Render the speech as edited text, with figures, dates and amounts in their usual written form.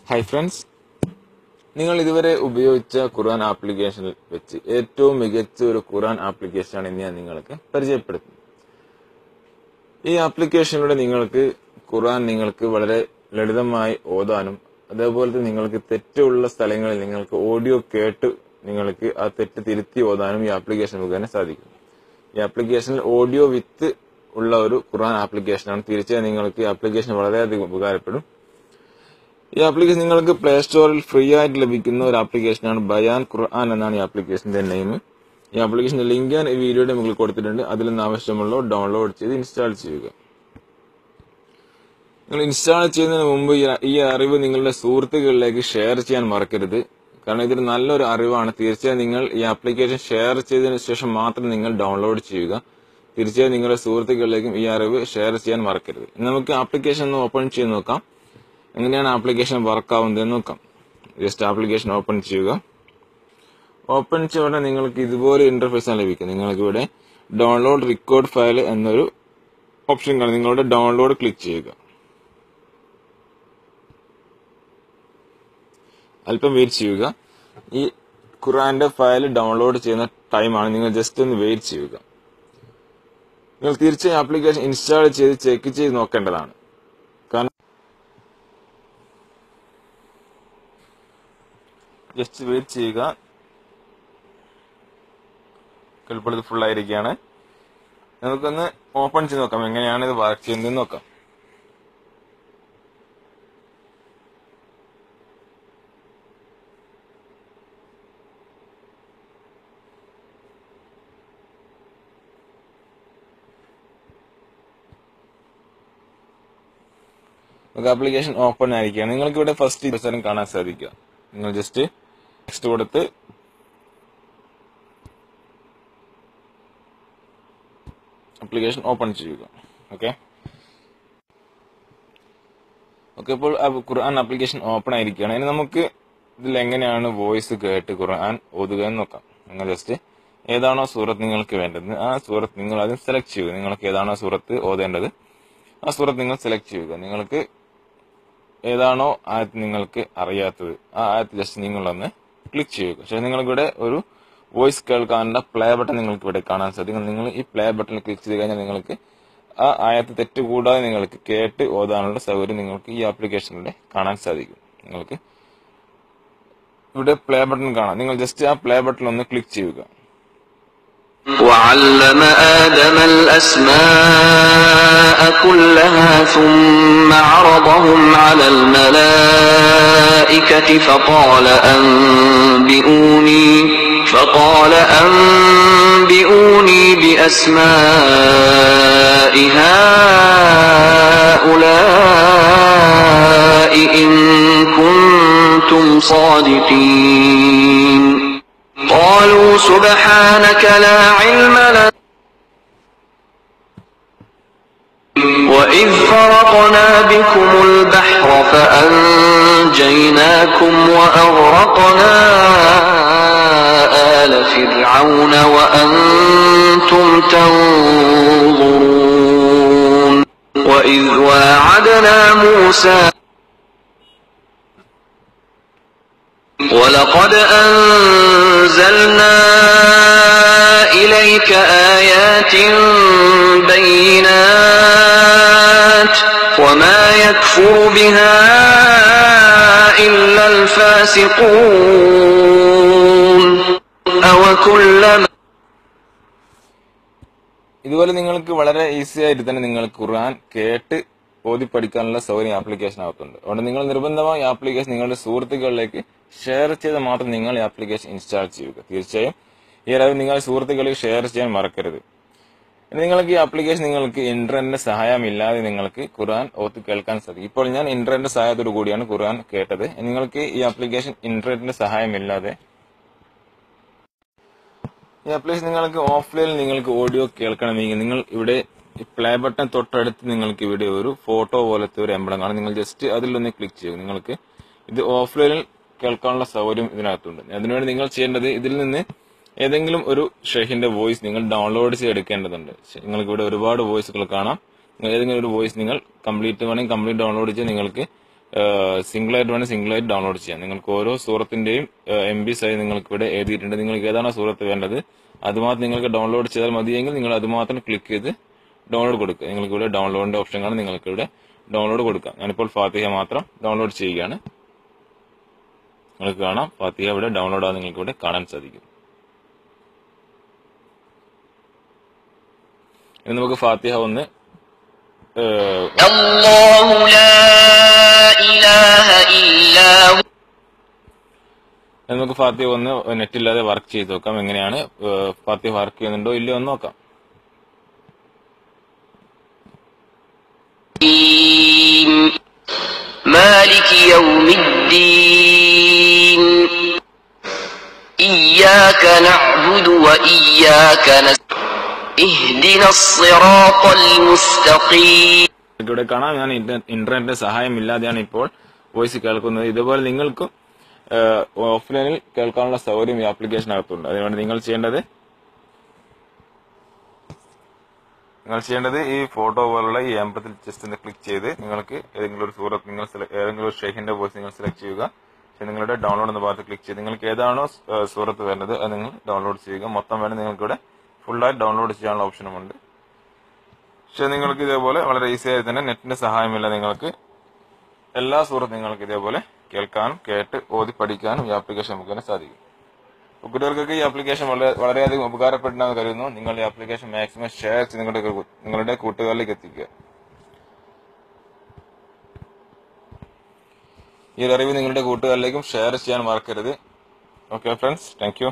Hi friends, നിങ്ങൾ ഇതുവരെ ഉപയോഗിച്ച ഖുർആൻ ആപ്ലിക്കേഷനിൽ വെച്ച് ഏറ്റവും മികച്ച ഒരു ഖുർആൻ ആപ്ലിക്കേഷനാണ് ഇന്ന് ഞാൻ നിങ്ങൾക്ക് പരിചയപ്പെടുത്തുന്നത്. ഈ ആപ്ലിക്കേഷനിലൂടെ നിങ്ങൾക്ക് വളരെ ലളിതമായി ഓതാനും അതേപോലെ തന്നെ നിങ്ങൾക്ക് തെറ്റുള്ള സ്ഥലങ്ങളിൽ നിങ്ങൾക്ക് ഓഡിയോ കേട്ട് നിങ്ങൾക്ക് ആ തെറ്റ് തിരുത്തി ഓതാനും ഈ ആപ്ലിക്കേഷൻ മുഖേന സാധിക്കും. ഈ ആപ്ലിക്കേഷനിൽ ഓഡിയോ വിത്ത് ഉള്ള ഒരു ഖുർആൻ ആപ്ലിക്കേഷനാണ്. തീർച്ചയായും നിങ്ങൾക്ക് ഈ ആപ്ലിക്കേഷൻ വളരെയധികം ഉപകാരപ്പെടും. ഈ ആപ്ലിക്കേഷൻ നിങ്ങൾക്ക് പ്ലേ സ്റ്റോറിൽ ഫ്രീ ആയിട്ട് ലഭിക്കുന്ന ഒരു ആപ്ലിക്കേഷനാണ്. ബയാൻ ഖുർആൻ എന്നാണ് ഈ ആപ്ലിക്കേഷന്റെ നെയിം. ഈ ആപ്ലിക്കേഷന്റെ ലിങ്ക് ഞാൻ ഈ വീഡിയോയുടെ മുകളിൽ കൊടുത്തിട്ടുണ്ട്. അതിൽ നിന്ന് ആവശ്യമുള്ള ഡൗൺലോഡ് ചെയ്ത് ഇൻസ്റ്റാൾ ചെയ്യുക. നിങ്ങൾ ഇൻസ്റ്റാൾ ചെയ്യുന്നതിന് മുമ്പ് ഈ അറിവ് നിങ്ങളുടെ സുഹൃത്തുക്കളിലേക്ക് ഷെയർ ചെയ്യാൻ മറക്കരുത്. കാരണം ഇതൊരു നല്ലൊരു അറിവാണ്. തീർച്ചയായും നിങ്ങൾ ഈ ആപ്ലിക്കേഷൻ ഷെയർ ചെയ്തതിനു ശേഷം മാത്രം നിങ്ങൾ ഡൗൺലോഡ് ചെയ്യുക. തീർച്ചയായും നിങ്ങളുടെ സുഹൃത്തുക്കളിലേക്കും ഈ അറിവ് ഷെയർ ചെയ്യാൻ മറക്കരുത്. നമുക്ക് ആപ്ലിക്കേഷൻ ഒന്ന് ഓപ്പൺ ചെയ്ത് നോക്കാം. എങ്ങനെയാണ് ആപ്ലിക്കേഷൻ വർക്ക് ആവുന്നതെന്ന് നോക്കാം. ജസ്റ്റ് ആപ്ലിക്കേഷൻ ഓപ്പൺ ചെയ്യുക. ഓപ്പൺ ചെയ്യുമ്പോൾ നിങ്ങൾക്ക് ഇതുപോലെ ഇന്റർഫേസ് ആണ് ലഭിക്കുക. നിങ്ങൾക്ക് ഇവിടെ ഡൗൺലോഡ് റെക്കോർഡ് ഫയൽ എന്നൊരു ഓപ്ഷൻ കാണും. നിങ്ങളുടെ ഡൗൺലോഡ് ക്ലിക്ക് ചെയ്യുക. അല്പം വെയിറ്റ് ചെയ്യുക. ഈ ഖുർആന്റെ ഫയൽ ഡൗൺലോഡ് ചെയ്യുന്ന ടൈമാണ്. നിങ്ങൾ ജസ്റ്റ് ഒന്ന് വെയിറ്റ് ചെയ്യുക. നിങ്ങൾ തീർച്ചയായും ആപ്ലിക്കേഷൻ ഇൻസ്റ്റാൾ ചെയ്ത് ചെക്ക് ചെയ്ത് നോക്കേണ്ടതാണ്. കാരണം ജസ്റ്റ് വെയിറ്റ് ചെയ്യുക. ഇപ്പോൾ ഇത് ഫുൾ ആയിരിക്കുകയാണ്. നമുക്കൊന്ന് ഓപ്പൺ ചെയ്ത് നോക്കാം എങ്ങനെയാണ് ഇത് വർക്ക് ചെയ്യുന്നത് നോക്കാം. നമുക്ക് ആപ്ലിക്കേഷൻ ഓപ്പൺ ആയിരിക്കുകയാണ്. നിങ്ങൾക്ക് ഇവിടെ ഫസ്റ്റ് അവസരം കാണാൻ സാധിക്കുക. നിങ്ങൾ ജസ്റ്റ് നെക്സ്റ്റ് കൊടുത്ത് ആപ്ലിക്കേഷൻ ഓപ്പൺ ചെയ്യുക. ഓക്കെ, ഇപ്പോൾ ഖുർആൻ ആപ്ലിക്കേഷൻ ഓപ്പൺ ആയിരിക്കുകയാണ്. ഇനി നമുക്ക് ഇതിൽ എങ്ങനെയാണ് വോയിസ് കേട്ട് ഖുർആൻ ഓതുക എന്ന് നോക്കാം. നിങ്ങൾ ജസ്റ്റ് ഏതാണോ സൂറത്ത് നിങ്ങൾക്ക് വേണ്ടത് ആ സൂറത്ത് നിങ്ങൾ ആദ്യം സെലക്ട് ചെയ്യുക. നിങ്ങൾക്ക് ഏതാണോ സൂറത്ത് ഓതേണ്ടത് ആ സൂറത്ത് നിങ്ങൾ സെലക്ട് ചെയ്യുക. നിങ്ങൾക്ക് ഏതാണോ ആയത്ത് നിങ്ങൾക്ക് അറിയാത്തത് ആ ആയത്ത് ജസ്റ്റ് നിങ്ങളൊന്ന് ക്ലിക്ക് ചെയ്യുക. പക്ഷേ നിങ്ങൾക്കിവിടെ ഒരു വോയിസ് കേൾക്കാനുള്ള പ്ലേ ബട്ടൺ നിങ്ങൾക്ക് ഇവിടെ കാണാൻ സാധിക്കും. നിങ്ങൾ ഈ പ്ലേ ബട്ടൺ ക്ലിക്ക് ചെയ്ത് കഴിഞ്ഞാൽ നിങ്ങൾക്ക് ആ ആയത്ത് തെറ്റുകൂടാതെ നിങ്ങൾക്ക് കേട്ട് ഓതാനുള്ള സൗകര്യം നിങ്ങൾക്ക് ഈ ആപ്ലിക്കേഷനിലൂടെ കാണാൻ സാധിക്കും. നിങ്ങൾക്ക് ഇവിടെ പ്ലേ ബട്ടൺ കാണാം. നിങ്ങൾ ജസ്റ്റ് ആ പ്ലേ ബട്ടൺ ഒന്ന് ക്ലിക്ക് ചെയ്യുക. وعلم آدم الأسماء كلها ثم عرضهم على الملائكة فقال أنبئوني بأسماء هؤلاء إن كنتم صادقين قالوا سبحانك لا علم لنا وإذ فرقنا بكم البحر فأنجيناكم وأغرقنا آل فرعون وأنتم تنظرون وإذ واعدنا موسى ولقد أنزلنا إليك آيات بينات وما يكفر بها إلا الفاسقون أوكلما ഇതുപോലെ നിങ്ങൾക്ക് വളരെ ഈസി ആയിട്ട് തന്നെ നിങ്ങൾക്ക് ഖുർആൻ കേട്ട് ഓതി പഠിക്കാനുള്ള സൗകര്യം ആപ്ലിക്കേഷൻ ആകത്തുണ്ട്. അതുകൊണ്ട് നിങ്ങൾ നിർബന്ധമായി ആപ്ലിക്കേഷൻ നിങ്ങളുടെ സുഹൃത്തുക്കളിലേക്ക് ഷെയർ ചെയ്ത് മാത്രം നിങ്ങൾ ഈ ആപ്ലിക്കേഷൻ ഇൻസ്റ്റാൾ ചെയ്യുക. തീർച്ചയായും ഈ അറിവ് നിങ്ങൾ സുഹൃത്തുക്കളിൽ ഷെയർ ചെയ്യാൻ മറക്കരുത്. നിങ്ങൾക്ക് ഈ ആപ്ലിക്കേഷൻ നിങ്ങൾക്ക് ഇന്റർനെറ്റിന്റെ സഹായമില്ലാതെ നിങ്ങൾക്ക് ഖുർആൻ ഓത്ത് കേൾക്കാൻ സാധിക്കും. ഇപ്പോൾ ഞാൻ ഇന്റർനെറ്റിന്റെ സഹായത്തോടു കൂടിയാണ് ഖുർആൻ കേട്ടത്. നിങ്ങൾക്ക് ഈ ആപ്ലിക്കേഷൻ ഇന്റർനെറ്റിന്റെ സഹായമില്ലാതെ ഈ ആപ്ലിക്കേഷൻ നിങ്ങൾക്ക് ഓഫ്ലൈനിൽ നിങ്ങൾക്ക് ഓഡിയോ കേൾക്കണമെങ്കിൽ നിങ്ങൾ ഇവിടെ ഈ പ്ലേ ബട്ടൺ തൊട്ടടുത്ത് നിങ്ങൾക്ക് ഇവിടെ ഒരു ഫോട്ടോ പോലത്തെ ഒരു എംബ്ലം കാണാം. നിങ്ങൾ ജസ്റ്റ് അതിലൊന്ന് ക്ലിക്ക് ചെയ്യുക. നിങ്ങൾക്ക് ഇത് ഓഫ്ലൈനിൽ കേൾക്കാനുള്ള സൗകര്യം ഇതിനകത്തുണ്ട്. അതിനുവേണ്ടി നിങ്ങൾ ചെയ്യേണ്ടത് ഇതിൽ നിന്ന് ഏതെങ്കിലും ഒരു ഷെയ്ഖിന്റെ വോയിസ് നിങ്ങൾ ഡൗൺലോഡ് ചെയ്ത് എടുക്കേണ്ടതുണ്ട്. നിങ്ങൾക്ക് ഇവിടെ ഒരുപാട് വോയിസുകൾ കാണാം. ഏതെങ്കിലും ഒരു വോയിസ് നിങ്ങൾ കംപ്ലീറ്റ് വേണമെങ്കിൽ കംപ്ലീറ്റ് ഡൗൺലോഡ് ചെയ്ത് നിങ്ങൾക്ക് സിംഗിളായിട്ട് വേണം സിംഗിളായിട്ട് ഡൗൺലോഡ് ചെയ്യാം. നിങ്ങൾക്ക് ഓരോ സൂറത്തിന്റെയും MB സൈസ് നിങ്ങൾക്ക് ഇവിടെ എഴുതിയിട്ടുണ്ട്. നിങ്ങൾക്ക് ഏതാണോ സൂറത്ത് വേണ്ടത് അതുമാത്രം നിങ്ങൾക്ക് ഡൗൺലോഡ് ചെയ്താൽ മതിയെങ്കിൽ നിങ്ങൾ അതുമാത്രം ക്ലിക്ക് ചെയ്ത് ഡൗൺലോഡ് കൊടുക്കുക. നിങ്ങൾക്ക് ഇവിടെ ഡൗൺലോഡിന്റെ ഓപ്ഷൻ കാണാൻ നിങ്ങൾക്ക് ഇവിടെ ഡൗൺലോഡ് കൊടുക്കാം. ഞാനിപ്പോൾ ഫാത്തിഹ മാത്രം ഡൗൺലോഡ് ചെയ്യുകയാണ്. നിങ്ങൾക്ക് കാണാം ഫാത്തിഹ ഇവിടെ ഡൗൺലോഡ് ആകാൻ നിങ്ങൾക്ക് ഇവിടെ കാണാൻ സാധിക്കും. ഇനി നമുക്ക് ഫാത്തിഹ ഒന്ന് അല്ലാഹു ലാ ഇലാഹ ഇല്ലാ ഹു. നമുക്ക് ഫാത്തിഹ ഒന്ന് നെറ്റില്ലാതെ വർക്ക് ചെയ്ത് നോക്കാം. എങ്ങനെയാണ് ഫാത്തിഹ വർക്ക് ചെയ്യുന്നുണ്ടോ ഇല്ലയോ എന്ന് നോക്കാം. മാലികി യൗമിദ്ദീൻ ഇയ്യാക നഅ്ബുദു വ ഇയ്യാക ഇഹ്ദിനസ് സിറാത്തൽ മുസ്തഖീം. ഇവിടെ കാണാം ഞാൻ ഇന്റർനെറ്റിന്റെ സഹായം ഇല്ലാതെയാണ് ഇപ്പോൾ വോയിസ് കേൾക്കുന്നത്. ഇതുപോലെ നിങ്ങൾക്കും ഓഫ്ലൈനിൽ കേൾക്കാനുള്ള സൗകര്യം ഈ ആപ്ലിക്കേഷനകത്തുണ്ട്. അതുകൊണ്ട് നിങ്ങൾ ചെയ്യേണ്ടത് ഈ ഫോട്ടോ പോലുള്ള ഈ എംബത്തിൽ ജസ്റ്റ് ഒന്ന് ക്ലിക്ക് ചെയ്ത് നിങ്ങൾക്ക് ഏതെങ്കിലും ഒരു സൂറത്ത് ഏതെങ്കിലും ഒരു ഷെയ്ഖിന്റെ വോയിസ് നിങ്ങൾ സെലക്ട് ചെയ്യുക. പക്ഷെ നിങ്ങളുടെ ഡൗൺലോഡ് എന്ന ഭാഗത്ത് ക്ലിക്ക് ചെയ്ത് നിങ്ങൾക്ക് ഏതാണോ സൂറത്ത് വേണ്ടത് അത് നിങ്ങൾ ഡൗൺലോഡ് ചെയ്യുക. മൊത്തം വേണം നിങ്ങൾക്ക് ഇവിടെ ഫുള്ളായി ഡൗൺലോഡ് ചെയ്യാനുള്ള ഓപ്ഷനുമുണ്ട്. പക്ഷെ നിങ്ങൾക്ക് ഇതേപോലെ വളരെ ഈസി ആയി തന്നെ നെറ്റിന്റെ സഹായമില്ല നിങ്ങൾക്ക് എല്ലാ സൂറത്തും നിങ്ങൾക്ക് ഇതേപോലെ കേൾക്കാനും കേട്ട് ഓതി പഠിക്കാനും ഈ ആപ്ലിക്കേഷൻ മുഖേന സാധിക്കും. കുട്ടികൾക്കൊക്കെ ഈ ആപ്ലിക്കേഷൻ വളരെയധികം ഉപകാരപ്പെടുന്നതെന്ന് കരുതുന്നു. നിങ്ങൾ ഈ ആപ്ലിക്കേഷൻ മാക്സിമം ഷെയർ ചെയ്ത് നിങ്ങളുടെ കൂട്ടുകാരിലേക്ക് എത്തിക്കുക. ഈ അറിവ് നിങ്ങളുടെ കൂട്ടുകാരിലേക്കും ഷെയർ ചെയ്യാൻ മറക്കരുത്. Okay friends, thank you.